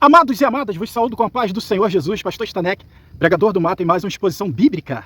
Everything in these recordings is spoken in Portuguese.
Amados e amadas, vos saúdo com a paz do Senhor Jesus, pastor Stanek, pregador do mato, em mais uma exposição bíblica,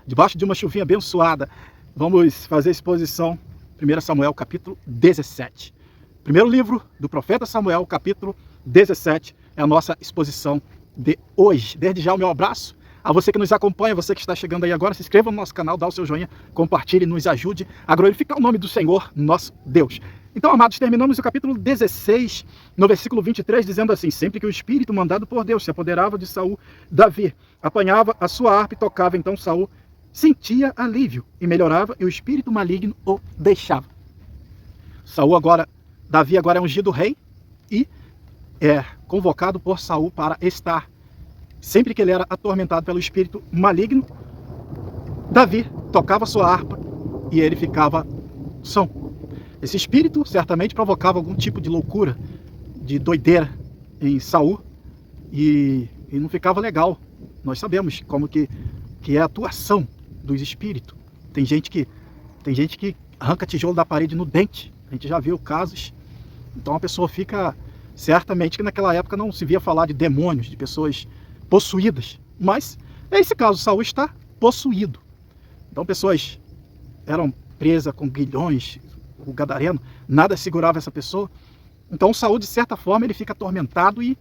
debaixo de uma chuvinha abençoada. Vamos fazer a exposição 1 Samuel, capítulo 17. Primeiro livro do profeta Samuel, capítulo 17, é a nossa exposição de hoje. Desde já o meu abraço a você que nos acompanha, você que está chegando aí agora, se inscreva no nosso canal, dá o seu joinha, compartilhe, nos ajude a glorificar o nome do Senhor, nosso Deus. Então, amados, terminamos o capítulo 16, no versículo 23, dizendo assim: sempre que o Espírito mandado por Deus se apoderava de Saul, Davi apanhava a sua harpa e tocava, então Saul sentia alívio e melhorava, e o espírito maligno o deixava. Davi agora é ungido rei e é convocado por Saul para estar. Sempre que ele era atormentado pelo espírito maligno, Davi tocava sua harpa e ele ficava são. Esse espírito certamente provocava algum tipo de loucura, de doideira em Saul e não ficava legal. Nós sabemos como que é a atuação dos espíritos. Tem gente que arranca tijolo da parede no dente. A gente já viu casos. Então a pessoa fica... Certamente que naquela época não se via falar de demônios, de pessoas possuídas. Mas, é esse caso, Saul está possuído. Então pessoas eram presas com grilhões, o gadareno, nada segurava essa pessoa. Então Saul, de certa forma, ele fica atormentado e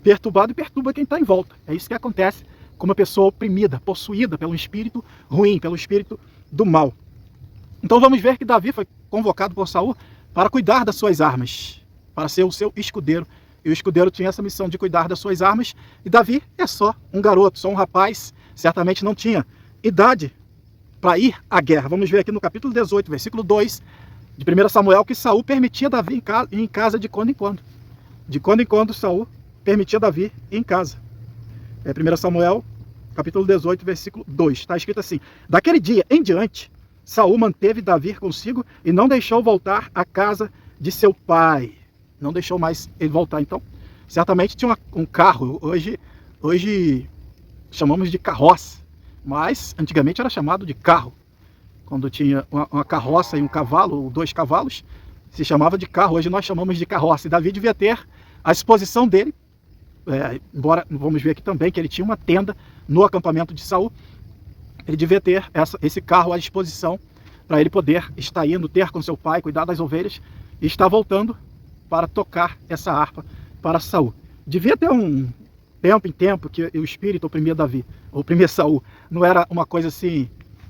perturbado e perturba quem está em volta. É isso que acontece com uma pessoa oprimida, possuída pelo espírito ruim, pelo espírito do mal. Então vamos ver que Davi foi convocado por Saul para cuidar das suas armas, para ser o seu escudeiro. E o escudeiro tinha essa missão de cuidar das suas armas. E Davi é só um garoto, só um rapaz, certamente não tinha idade para ir à guerra. Vamos ver aqui no capítulo 18, versículo 2 de 1 Samuel, que Saul permitia Davi ir em casa de quando em quando. De quando em quando Saul permitia Davi ir em casa. 1 Samuel, capítulo 18, versículo 2. Está escrito assim: daquele dia em diante, Saul manteve Davi consigo e não deixou voltar à casa de seu pai. Não deixou mais ele voltar. Então, certamente tinha um carro. Hoje chamamos de carroça, mas antigamente era chamado de carro. Quando tinha uma carroça e um cavalo, ou 2 cavalos, se chamava de carro. Hoje nós chamamos de carroça. E Davi devia ter a exposição dele, embora vamos ver aqui também que ele tinha uma tenda no acampamento de Saul. Ele devia ter esse carro à disposição para ele poder estar indo ter com seu pai, cuidar das ovelhas e estar voltando para tocar essa harpa para Saul. Devia ter um tempo em tempo que o espírito oprimia Davi, oprimia Saul. Não era uma coisa assim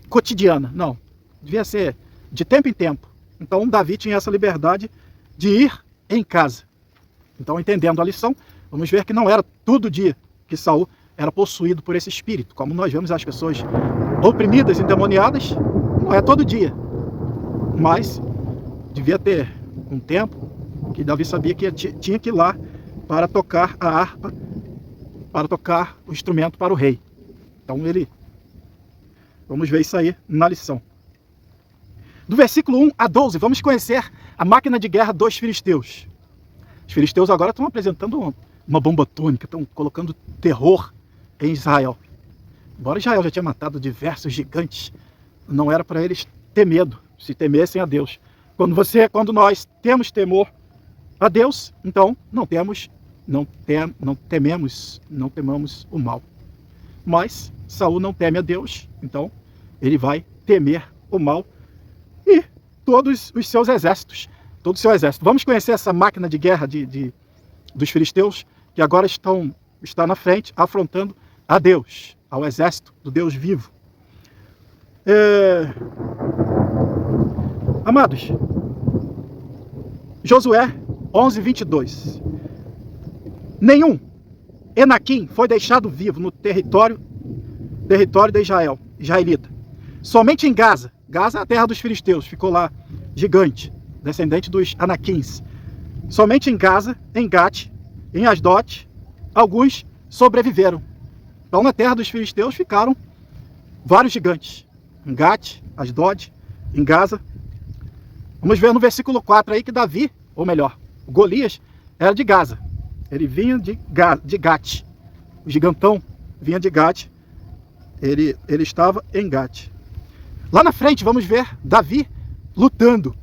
cotidiana, não. Devia ser de tempo em tempo. Então Davi tinha essa liberdade de ir em casa. Então, entendendo a lição, vamos ver que não era todo dia que Saul era possuído por esse espírito. Como nós vemos as pessoas oprimidas, endemoniadas, não é todo dia. Mas devia ter um tempo que Davi sabia que tinha que ir lá para tocar a harpa, para tocar o instrumento para o rei. Então vamos ver isso aí na lição. Do versículo 1 a 12, vamos conhecer a máquina de guerra dos filisteus. Os filisteus agora estão apresentando uma bomba atômica, estão colocando terror em Israel. Embora Israel já tinha matado diversos gigantes, não era para eles ter medo, se temessem a Deus. Quando nós temos temor a Deus, então não tememos o mal. Mas Saul não teme a Deus, então ele vai temer o mal e todos os seus exércitos, todo o seu exército. Vamos conhecer essa máquina de guerra dos filisteus, que agora está na frente, afrontando a Deus, ao exército do Deus vivo. Amados, Josué 11, 22. Nenhum Enaquim foi deixado vivo no território de Israel, israelita. Somente em Gaza, Gaza é a terra dos filisteus, ficou lá gigante, descendente dos Anaquins. Somente em Gaza, em Gate, em Asdote, alguns sobreviveram. Então na terra dos filisteus ficaram vários gigantes. Em Gate, Asdote, em Gaza. Vamos ver no versículo 4 aí que Davi, ou melhor, Golias, era de Gaza. Ele vinha de Gate. O gigantão vinha de Gate. Ele estava em Gate. Lá na frente vamos ver Davi lutando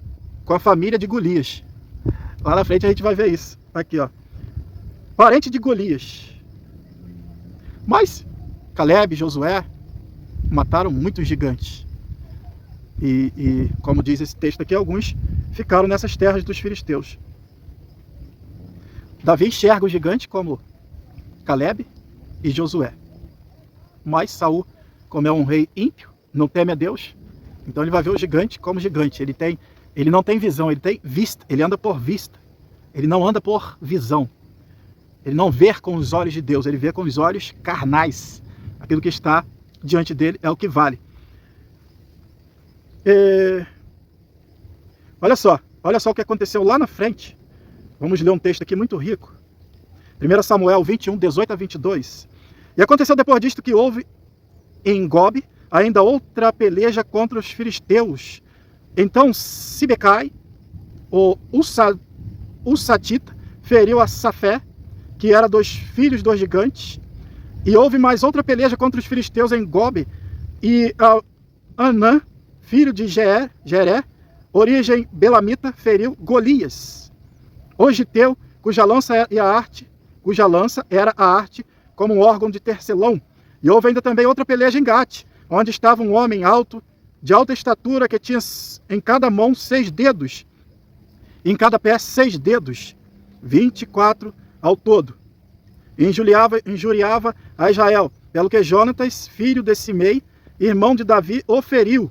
com a família de Golias. Lá na frente a gente vai ver isso. Aqui, ó. parente de Golias. Mas Caleb e Josué mataram muitos gigantes. E como diz esse texto aqui, alguns ficaram nessas terras dos filisteus. Davi enxerga o gigante como Caleb e Josué. Mas Saul, como é um rei ímpio, não teme a Deus, então ele vai ver o gigante como gigante. Ele não tem visão, ele tem vista, ele anda por vista. Ele não anda por visão. Ele não vê com os olhos de Deus, ele vê com os olhos carnais. Aquilo que está diante dele é o que vale. Olha só o que aconteceu lá na frente. Vamos ler um texto aqui muito rico. 1 Samuel 21, 18 a 22. E aconteceu depois disto que houve em Gobe ainda outra peleja contra os filisteus. Então Sibecai, o Usatita, feriu a Safé, que era dos filhos dos gigantes. E houve mais outra peleja contra os filisteus em Gobe. E Anã, filho de Jeré, origem belamita, feriu Golias, o giteu, cuja lança era a arte como um órgão de tecelão. E houve ainda também outra peleja em Gate, onde estava um homem alto, de alta estatura, que tinha em cada mão 6 dedos, e em cada pé 6 dedos, 24 ao todo. E injuriava a Israel, pelo que Jonatas, filho de Simei, irmão de Davi, o feriu.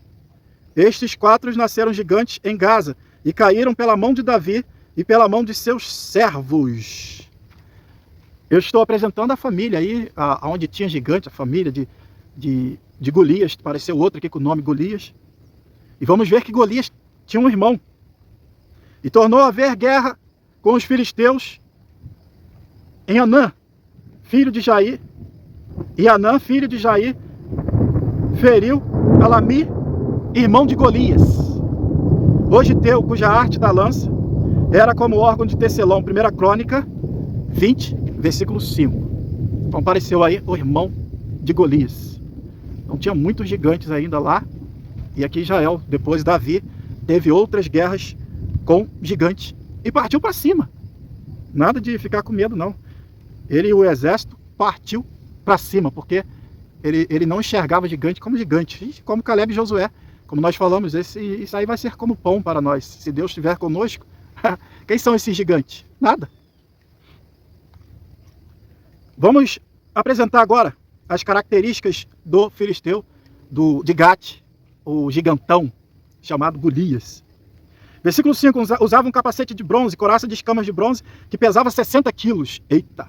Estes 4 nasceram gigantes em Gaza, e caíram pela mão de Davi e pela mão de seus servos. Eu estou apresentando a família aí, onde tinha gigante, a família de Golias. Apareceu outro aqui com o nome Golias. E vamos ver que Golias tinha um irmão. E tornou a haver guerra com os filisteus em Anã, filho de Jair. E Anã, filho de Jair, feriu Alami, irmão de Golias, o giteu, cuja arte da lança era como órgão de tecelão. 1 Crônica 20, versículo 5. Então apareceu aí o irmão de Golias. Então tinha muitos gigantes ainda lá. E aqui Israel, depois Davi, teve outras guerras com gigantes e partiu para cima. Nada de ficar com medo, não. Ele e o exército partiu para cima, porque ele não enxergava gigante como gigante, como Caleb e Josué. Como nós falamos, isso aí vai ser como pão para nós. Se Deus estiver conosco, quem são esses gigantes? Nada. Vamos apresentar agora as características do filisteu, de Gate, o gigantão, chamado Golias. Versículo 5, usava um capacete de bronze, couraça de escamas de bronze, que pesava 60 quilos. Eita,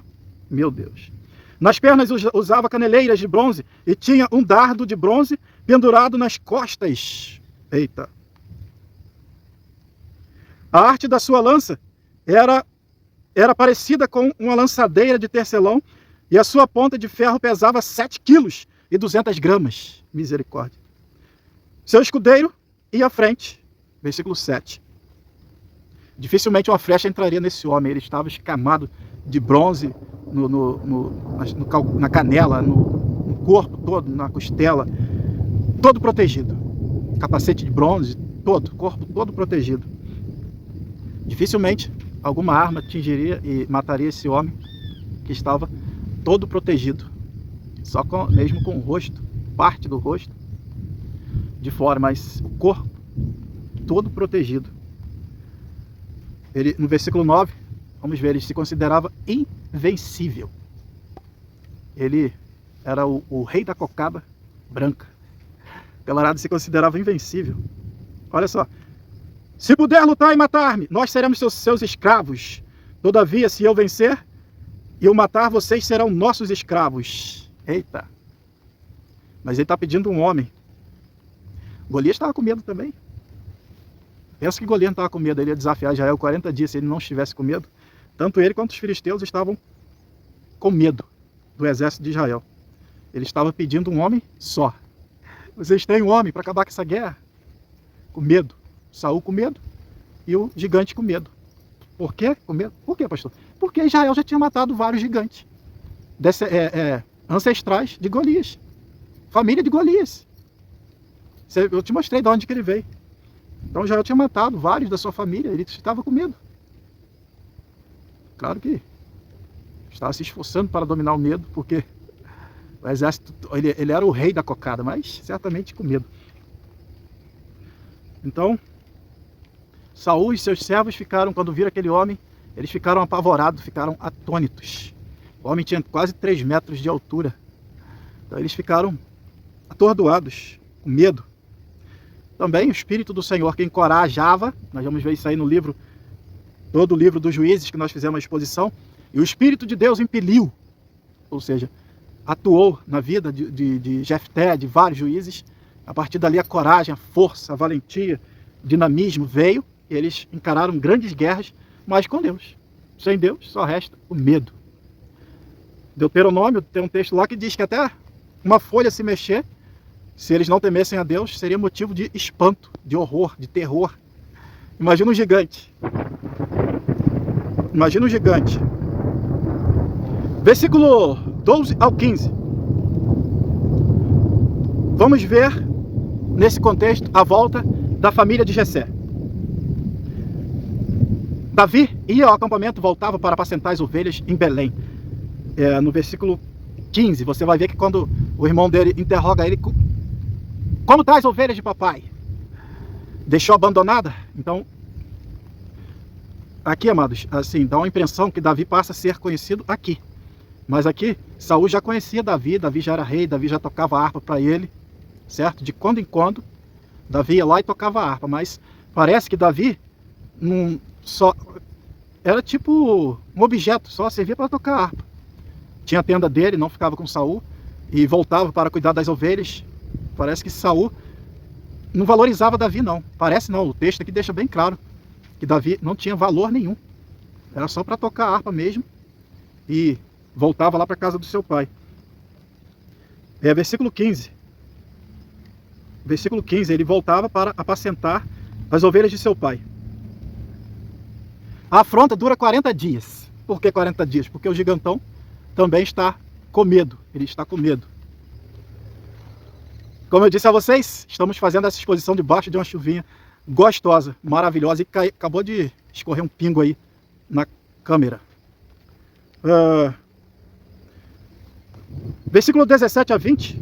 meu Deus. Nas pernas usava caneleiras de bronze e tinha um dardo de bronze pendurado nas costas. Eita. A arte da sua lança era parecida com uma lançadeira de tecelão, e a sua ponta de ferro pesava 7 quilos e 200 gramas. Misericórdia. Seu escudeiro ia à frente. Versículo 7. Dificilmente uma flecha entraria nesse homem. Ele estava escamado de bronze na canela, no corpo todo, na costela, todo protegido. Capacete de bronze, corpo todo protegido. Dificilmente alguma arma atingiria e mataria esse homem que estava todo protegido, só mesmo com o rosto, parte do rosto de fora, mas o corpo todo protegido. Ele, no versículo 9, vamos ver, ele se considerava invencível. Ele era o rei da cocada branca. O camarada se considerava invencível. Olha só. Se puder lutar e matar-me, nós seremos seus escravos. Todavia, se eu vencer e o matar, vocês serão nossos escravos. Eita. Mas ele está pedindo um homem. Golias estava com medo também. Pensa que Golias não estava com medo. Ele ia desafiar Israel 40 dias se ele não estivesse com medo. Tanto ele quanto os filisteus estavam com medo do exército de Israel. Ele estava pedindo um homem só. Vocês têm um homem para acabar com essa guerra? Com medo. Saul com medo e o gigante com medo. Por quê? Com medo? Por quê, pastor? Porque Israel já tinha matado vários gigantes ancestrais de Golias. Família de Golias. Eu te mostrei de onde que ele veio. Então Israel tinha matado vários da sua família. Ele estava com medo. Claro que estava se esforçando para dominar o medo, porque o exército, ele era o rei da cocada, mas certamente com medo. Então, Saul e seus servos ficaram, quando viram aquele homem, eles ficaram apavorados, ficaram atônitos. O homem tinha quase 3 metros de altura. Então eles ficaram atordoados, com medo. Também o Espírito do Senhor que encorajava, nós vamos ver isso aí no livro, todo o livro dos Juízes que nós fizemos a exposição, e o Espírito de Deus impeliu, ou seja, atuou na vida de Jefté, de vários juízes. A partir dali a coragem, a força, a valentia, o dinamismo veio, e eles encararam grandes guerras, mas com Deus. Sem Deus só resta o medo. Deuteronômio tem um texto lá que diz que até uma folha se mexer, se eles não temessem a Deus, seria motivo de espanto, de horror, de terror. Imagina um gigante. Imagina um gigante. Versículo 12 ao 15. Vamos ver, nesse contexto, a volta da família de Jessé. Davi ia ao acampamento, voltava para apacentar as ovelhas em Belém. No versículo 15, você vai ver que quando o irmão dele interroga ele: como está as ovelhas de papai? Deixou abandonada? Então, aqui, amados, assim, dá uma impressão que Davi passa a ser conhecido aqui. Mas aqui, Saul já conhecia Davi, Davi já era rei, Davi já tocava harpa para ele, certo? De quando em quando, Davi ia lá e tocava a harpa, mas parece que Davi só era tipo um objeto, só servia para tocar harpa. Tinha a tenda dele, não ficava com Saul, e voltava para cuidar das ovelhas. Parece que Saul não valorizava Davi, não. Parece não, o texto aqui deixa bem claro que Davi não tinha valor nenhum. Era só para tocar a harpa mesmo, e voltava lá para a casa do seu pai. Versículo 15. Versículo 15, ele voltava para apacentar as ovelhas de seu pai. A afronta dura 40 dias. Por que 40 dias? Porque o gigantão também está com medo. Ele está com medo. Como eu disse a vocês, estamos fazendo essa exposição debaixo de uma chuvinha gostosa, maravilhosa, e acabou de escorrer um pingo aí na câmera. Versículo 17 a 20.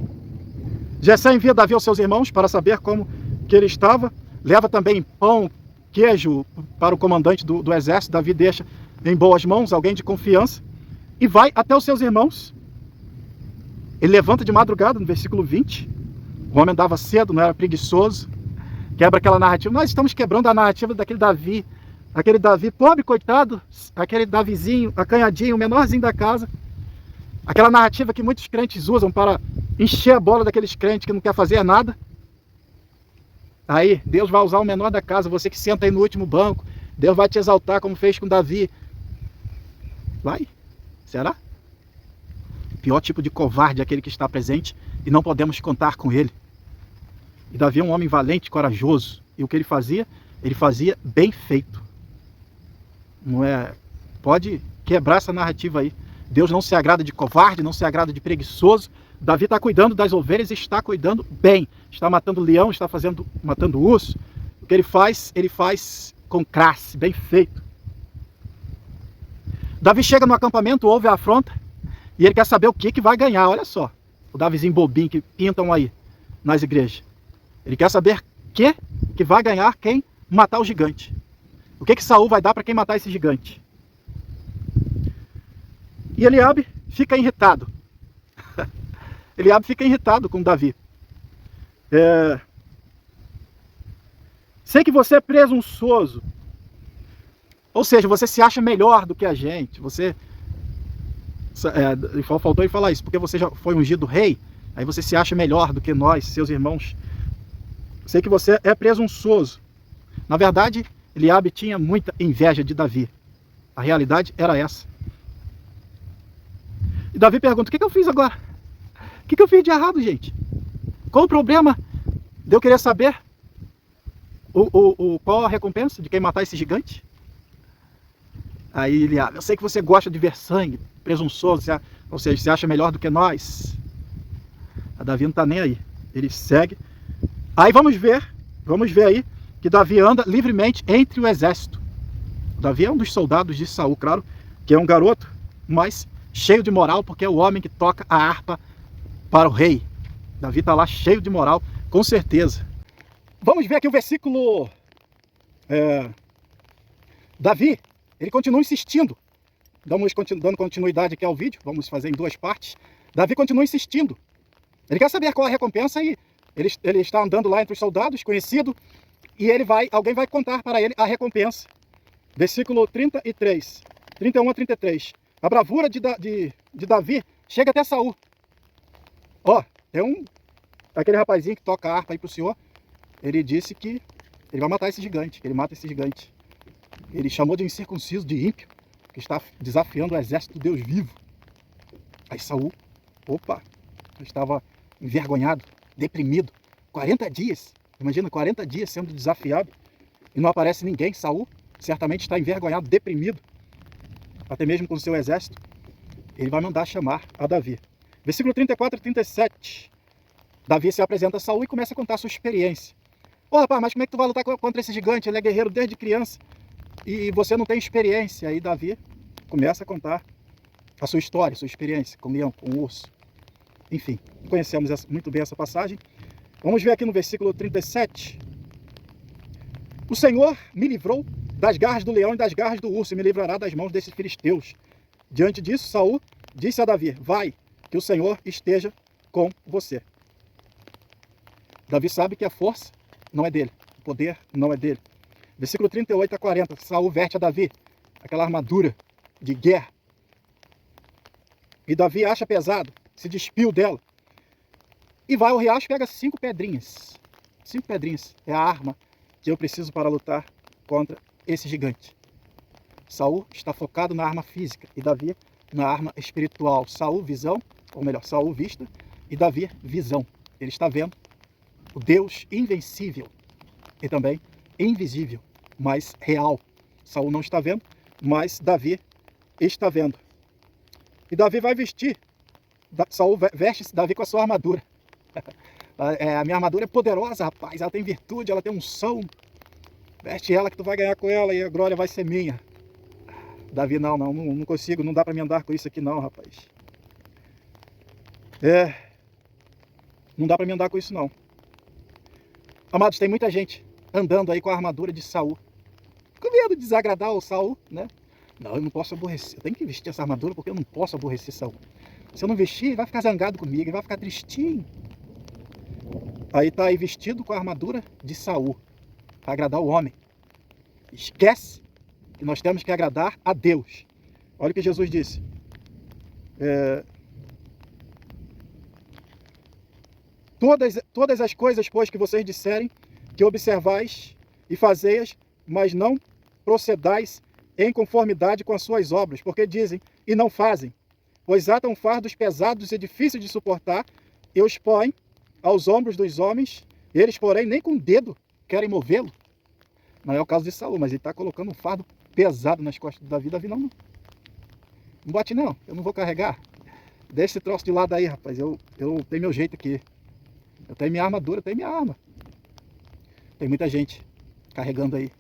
Jessé envia Davi aos seus irmãos para saber como que ele estava. Leva também pão, queijo para o comandante do exército. Davi deixa em boas mãos, alguém de confiança, e vai até os seus irmãos. Ele levanta de madrugada, no versículo 20. O homem andava cedo, não era preguiçoso. Quebra aquela narrativa. Nós estamos quebrando a narrativa daquele Davi. Aquele Davi, pobre, coitado, aquele Davizinho, acanhadinho, o menorzinho da casa. Aquela narrativa que muitos crentes usam para encher a bola daqueles crentes que não quer fazer nada. Aí, Deus vai usar o menor da casa, você que senta aí no último banco. Deus vai te exaltar como fez com Davi. Vai? Será? Pior tipo de covarde é aquele que está presente e não podemos contar com ele. E Davi é um homem valente, corajoso. E o que ele fazia bem feito. Não é? Pode quebrar essa narrativa aí. Deus não se agrada de covarde, não se agrada de preguiçoso. Davi está cuidando das ovelhas e está cuidando bem. Está matando leão, está matando urso. O que ele faz com classe, bem feito. Davi chega no acampamento, ouve a afronta, e ele quer saber o que vai ganhar. Olha só, o Davizinho bobinho que pintam aí nas igrejas. Ele quer saber que vai ganhar quem matar o gigante. O que Saul vai dar para quem matar esse gigante? E Eliabe fica irritado. Eliabe fica irritado com Davi. Sei que você é presunçoso. Ou seja, você se acha melhor do que a gente. Faltou ele falar isso, porque você já foi ungido rei. Aí você se acha melhor do que nós, seus irmãos. Sei que você é presunçoso. Na verdade, Eliabe tinha muita inveja de Davi. A realidade era essa. E Davi pergunta: o que eu fiz agora? O que eu fiz de errado, gente? Qual o problema de eu querer saber qual a recompensa de quem matar esse gigante? Aí Eliabe: eu sei que você gosta de ver sangue, presunçoso, ou seja, você acha melhor do que nós. A Davi não está nem aí. Ele segue. Aí vamos ver aí que Davi anda livremente entre o exército. Davi é um dos soldados de Saul, claro, que é um garoto, mas cheio de moral, porque é o homem que toca a harpa para o rei. Davi está lá cheio de moral, com certeza. Vamos ver aqui o versículo. Davi, ele continua insistindo. Dando continuidade aqui ao vídeo, vamos fazer em duas partes. Davi continua insistindo. Ele quer saber qual é a recompensa e ele está andando lá entre os soldados, conhecido, e alguém vai contar para ele a recompensa. Versículo 33, 31 a 33. A bravura de Davi chega até Saul. Ó, tem aquele rapazinho que toca a harpa aí pro senhor, ele disse que ele vai matar esse gigante, que ele mata esse gigante. Ele chamou de incircunciso, de ímpio, que está desafiando o exército do Deus vivo. Aí Saul, estava envergonhado, deprimido. 40 dias, imagina, 40 dias sendo desafiado e não aparece ninguém. Saul certamente está envergonhado, deprimido, até mesmo com o seu exército. Ele vai mandar chamar a Davi. Versículo 34 e 37. Davi se apresenta a Saul e começa a contar a sua experiência. Ô rapaz, mas como é que tu vai lutar contra esse gigante? Ele é guerreiro desde criança e você não tem experiência. Aí Davi começa a contar a sua história, a sua experiência com o leão, com o urso. Enfim, conhecemos muito bem essa passagem. Vamos ver aqui no versículo 37. O Senhor me livrou das garras do leão e das garras do urso e me livrará das mãos desses filisteus. Diante disso, Saul disse a Davi, vai, que o Senhor esteja com você. Davi sabe que a força não é dele, o poder não é dele. Versículo 38 a 40, Saul veste a Davi aquela armadura de guerra. E Davi acha pesado, se despiu dela. E vai ao riacho e pega 5 pedrinhas. 5 pedrinhas é a arma que eu preciso para lutar contra esse gigante. Saul está focado na arma física e Davi na arma espiritual. Saul, visão, ou melhor, Saul, vista, e Davi, visão. Ele está vendo o Deus invencível e também invisível, mas real. Saul não está vendo, mas Davi está vendo. E Davi vai vestir. Saul veste Davi com a sua armadura. A minha armadura é poderosa, rapaz. Ela tem virtude, ela tem unção. Veste ela que tu vai ganhar com ela e a glória vai ser minha. Davi, não consigo, não dá para me andar com isso aqui não, rapaz. Não dá para me andar com isso não. Amados, tem muita gente andando aí com a armadura de Saul, com medo de desagradar o Saul, né? Não, eu não posso aborrecer, eu tenho que vestir essa armadura porque eu não posso aborrecer Saul. Se eu não vestir, ele vai ficar zangado comigo, ele vai ficar tristinho. Aí tá aí vestido com a armadura de Saul, para agradar o homem. Esquece que nós temos que agradar a Deus. Olha o que Jesus disse. Todas as coisas, pois, que vocês disserem, que observais e fazeias, mas não procedais em conformidade com as suas obras, porque dizem e não fazem, pois atam fardos pesados e difíceis de suportar, e os põem aos ombros dos homens, eles, porém, nem com o dedo querem movê-lo. Não é o caso de Saul, mas ele está colocando um fardo pesado nas costas de Davi. Davi, não bote não, eu não vou carregar. Deixa esse troço de lado aí, rapaz, eu tenho meu jeito aqui. Eu tenho minha armadura, eu tenho minha arma. Tem muita gente carregando aí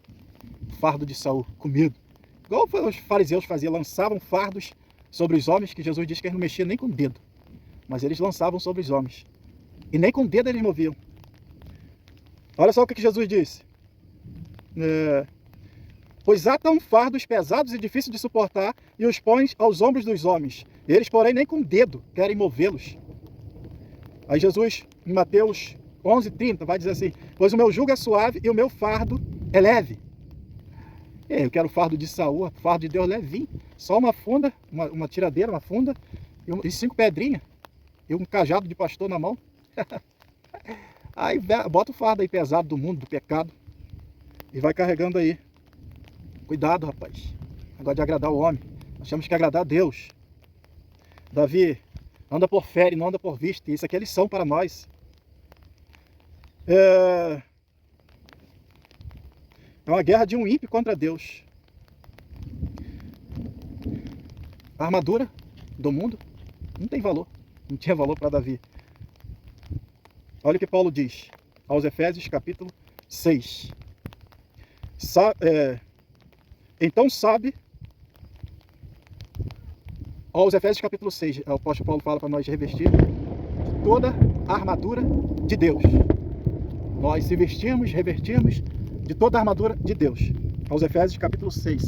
fardo de Saul, com medo. Igual os fariseus faziam, lançavam fardos sobre os homens, que Jesus disse que eles não mexiam nem com o dedo. Mas eles lançavam sobre os homens. E nem com o dedo eles moviam. Olha só o que Jesus disse. Pois atam fardos pesados e difíceis de suportar e os põem aos ombros dos homens. Eles, porém, nem com o dedo querem movê-los. Aí Jesus, em Mateus 11:30, vai dizer assim, pois o meu jugo é suave e o meu fardo é leve. Eu quero o fardo de Saul, o fardo de Deus levinho. Só uma funda, uma tiradeira, uma funda e 5 pedrinhas. E um cajado de pastor na mão. Aí bota o fardo aí pesado do mundo, do pecado. E vai carregando aí. Cuidado, rapaz. Negócio de agradar o homem. Nós temos que agradar a Deus. Davi anda por fé e não anda por vista. E isso aqui é lição para nós. É uma guerra de um ímpio contra Deus. A armadura do mundo não tem valor. Não tinha valor para Davi. Olha o que Paulo diz aos Efésios capítulo 6. Então sabe Aos Efésios capítulo 6, o apóstolo Paulo fala para nós revestir de toda a armadura de Deus. Nós se vestimos, revertimos de toda a armadura de Deus. Aos Efésios capítulo 6.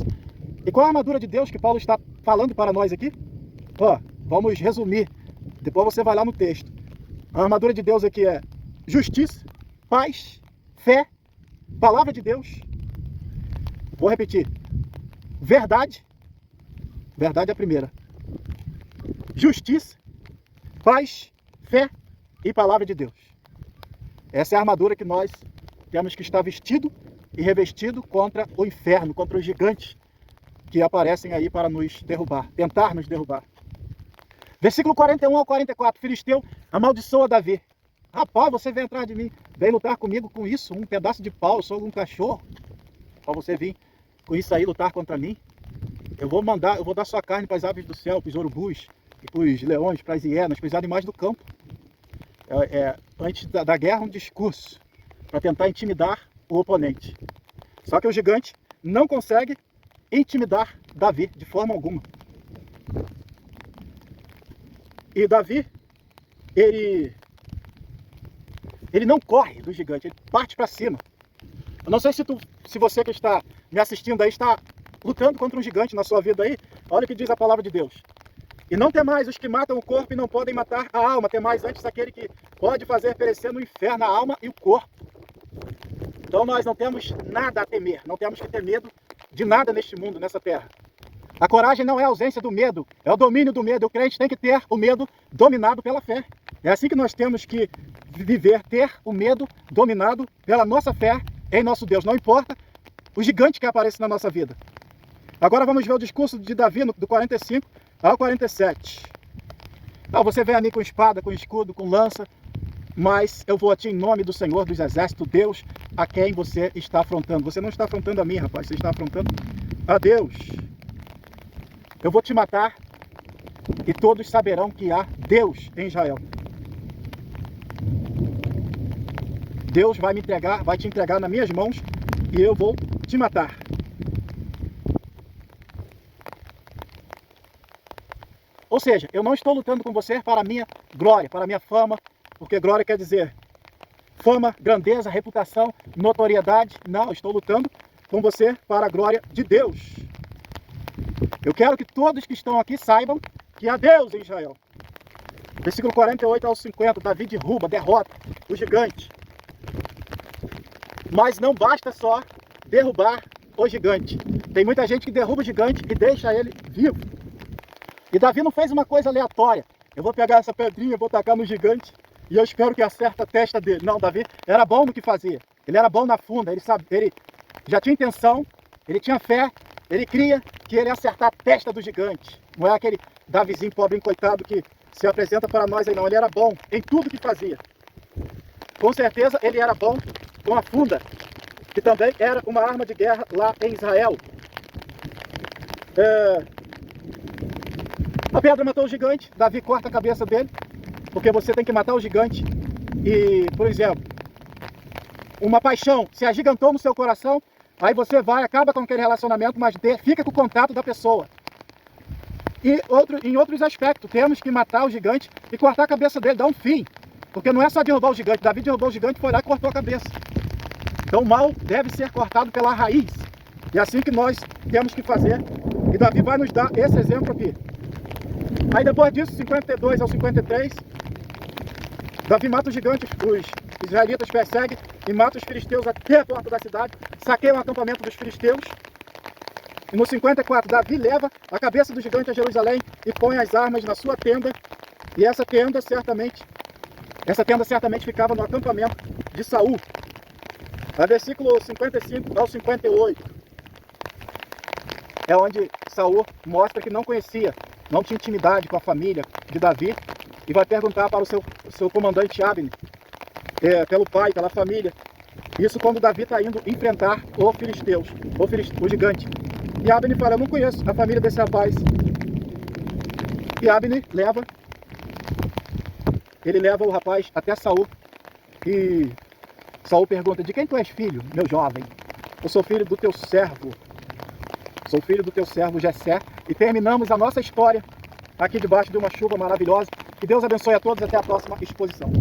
E qual a armadura de Deus que Paulo está falando para nós aqui? Ó, vamos resumir. Depois você vai lá no texto. A armadura de Deus aqui é justiça, paz, fé, palavra de Deus. Vou repetir. Verdade. Verdade é a primeira. Justiça, paz, fé e palavra de Deus. Essa é a armadura que nós temos que estar vestido e revestido contra o inferno, contra os gigantes que aparecem aí para nos derrubar, tentar nos derrubar. Versículo 41 ao 44, Filisteu amaldiçoa Davi. Rapaz, você vem atrás de mim, vem lutar comigo com isso, um pedaço de pau, eu sou um cachorro. Para você vir com isso aí lutar contra mim, eu vou dar sua carne para as aves do céu, para os urubus, para os leões, para as hienas, para os animais do campo. Antes da guerra, um discurso para tentar intimidar o oponente. Só que o gigante não consegue intimidar Davi de forma alguma. E Davi, ele não corre do gigante, ele parte para cima. Eu não sei se você que está me assistindo aí está lutando contra um gigante na sua vida aí. Olha o que diz a palavra de Deus. E não temais os que matam o corpo e não podem matar a alma, temais antes aquele que pode fazer perecer no inferno a alma e o corpo. Então nós não temos nada a temer, não temos que ter medo de nada neste mundo, nessa terra. A coragem não é a ausência do medo, é o domínio do medo. O crente tem que ter o medo dominado pela fé. É assim que nós temos que viver, ter o medo dominado pela nossa fé em nosso Deus. Não importa o gigante que aparece na nossa vida. Agora vamos ver o discurso de Davi do 45 ao 47. Então, você vem a mim com espada, com escudo, com lança, mas eu vou a ti em nome do Senhor dos Exércitos, Deus, a quem você está afrontando. Você não está afrontando a mim, rapaz, você está afrontando a Deus. Eu vou te matar e todos saberão que há Deus em Israel. Deus vai te entregar nas minhas mãos e eu vou te matar. Ou seja, eu não estou lutando com você para a minha glória, para a minha fama, porque glória quer dizer fama, grandeza, reputação, notoriedade. Não, eu estou lutando com você para a glória de Deus. Eu quero que todos que estão aqui saibam que há Deus em Israel. Versículo 48 ao 50, Davi derrota o gigante. Mas não basta só derrubar o gigante. Tem muita gente que derruba o gigante e deixa ele vivo. E Davi não fez uma coisa aleatória. Eu vou pegar essa pedrinha, vou tacar no gigante e eu espero que acerte a testa dele. Não, Davi era bom no que fazia. Ele era bom na funda, ele já tinha intenção, ele tinha fé, ele cria que ele ia acertar a testa do gigante. Não é aquele Davizinho pobre coitado que se apresenta para nós aí não. Ele era bom em tudo que fazia. Com certeza ele era bom com a funda, que também era uma arma de guerra lá em Israel. A pedra matou o gigante, Davi corta a cabeça dele, porque você tem que matar o gigante. E, por exemplo, uma paixão se agigantou no seu coração, aí você acaba com aquele relacionamento, mas fica com o contato da pessoa. E em outros aspectos, temos que matar o gigante e cortar a cabeça dele, dar um fim. Porque não é só derrubar o gigante, Davi derrubou o gigante, foi lá e cortou a cabeça. Então o mal deve ser cortado pela raiz. E é assim que nós temos que fazer. E Davi vai nos dar esse exemplo aqui. Aí depois disso, 52 ao 53, Davi mata os gigantes, os israelitas perseguem e matam os filisteus até a porta da cidade, saqueiam o acampamento dos filisteus. E no 54, Davi leva a cabeça do gigante a Jerusalém e põe as armas na sua tenda. E essa tenda certamente ficava no acampamento de Saul. No versículo 55 ao 58, é onde Saul mostra que não conhecia, não tinha intimidade com a família de Davi, e vai perguntar para o seu comandante Abner, pelo pai, pela família. Isso quando Davi está indo enfrentar o gigante. E Abner fala: eu não conheço a família desse rapaz. E Abner leva o rapaz até Saul. E Saul pergunta: de quem tu és filho, meu jovem? Eu sou filho do teu servo. Sou filho do teu servo Jessé. E terminamos a nossa história aqui debaixo de uma chuva maravilhosa. Que Deus abençoe a todos. Até a próxima exposição.